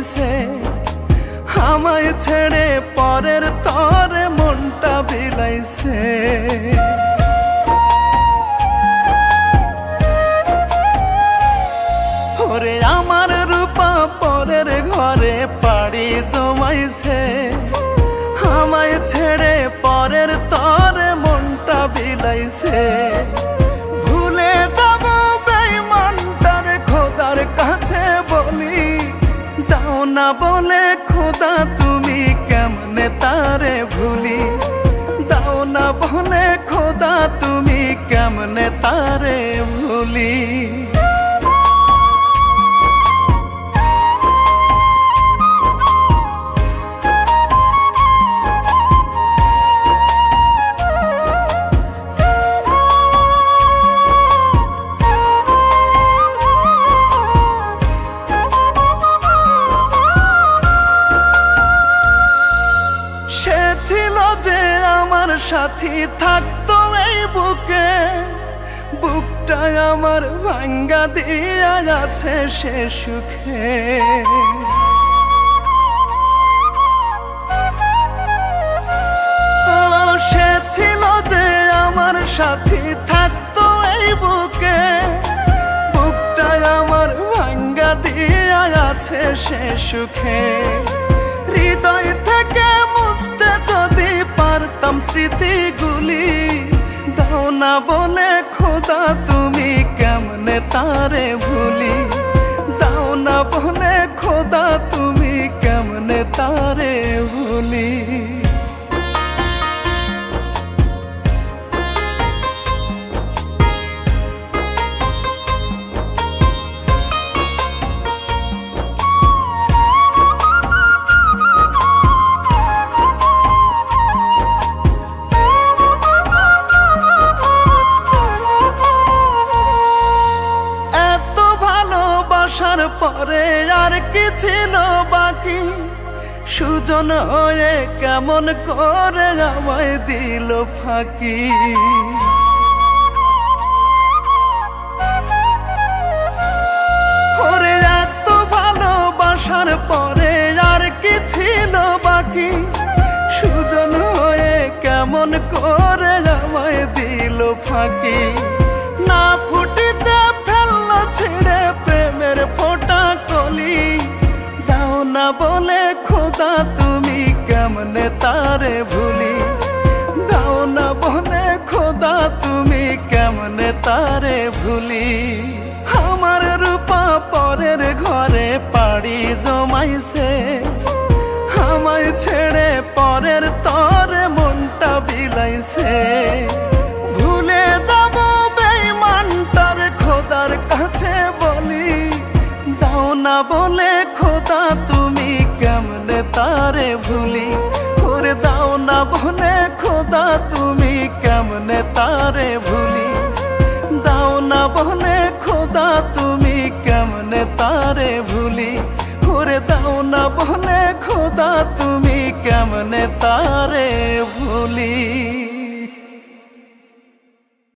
জমাইছে, আমায় ছেড়ে পরের তরে মনটা বিলাইছে। ওরে আমার রূপা পরের ঘরে পাড়ি জমাইছে, আমায় ছেড়ে পরের তরে মনটা বিলাইছে। ভুলে যাব বেঈমানটারে খোদার কাছে বলি, দাও না বলে খোদা তুমি কেমনে তারে ভুলি, দাও না বলে খোদা তুমি কেমনে তারে ভুলি। ছিল যে আমার সাথী থাকতো এই বুকে, বুকটা আমার ভাঙ্গা দিয়া যাচ্ছে সে সুখে। সে ছিল যে আমার সাথী থাকতো এই বুকে, বুকটা আমার ভাঙ্গা দিয়া যাচ্ছে সে সুখে। হৃদয় থেকে মুছতে যদি পারতাম স্মৃতিগুলি, দাও না বলে খোদা তুমি কেমনে তারে ভুলি, দাও না বলে খোদা তুমি কেমনে তারে ভুলি। আসার পরে আর কি ছিল বাকি, সুজন হয়ে কেমন করে আমায় দিল ফাঁকি। ওরে এত ভালোবাসার পরে আর কি ছিল বাকি, সুজন হয়ে কেমন করে আমায় দিল ফাঁকি। না ফুটিতে ফেললো ছিঁড়ে প্রেমের ফোঁটা কলি, দাও না বলে খোদা তুমি কেমনে তারে ভুলি, দাও না বলে খোদা তুমি কেমনে তারে ভুলি। আমার রূপা পরের ঘরে পাড়ি জমাইছে, আমায় ছেড়ে পরের তরে মনটা বিলাইছে। ভুলে যাব বেঈমানটারে খোদার কাছে বলি, দাও না বলে খোদা তুমি কেমনে তারে ভুলি, ওরে দাও না বলে খোদা তুমি কেমনে তারে ভুলি, দাও না বলে খোদা তুমি কেমনে তারে ভুলি, ওরে দাও না বলে খোদা তুমি কেমনে তারে ভুলি।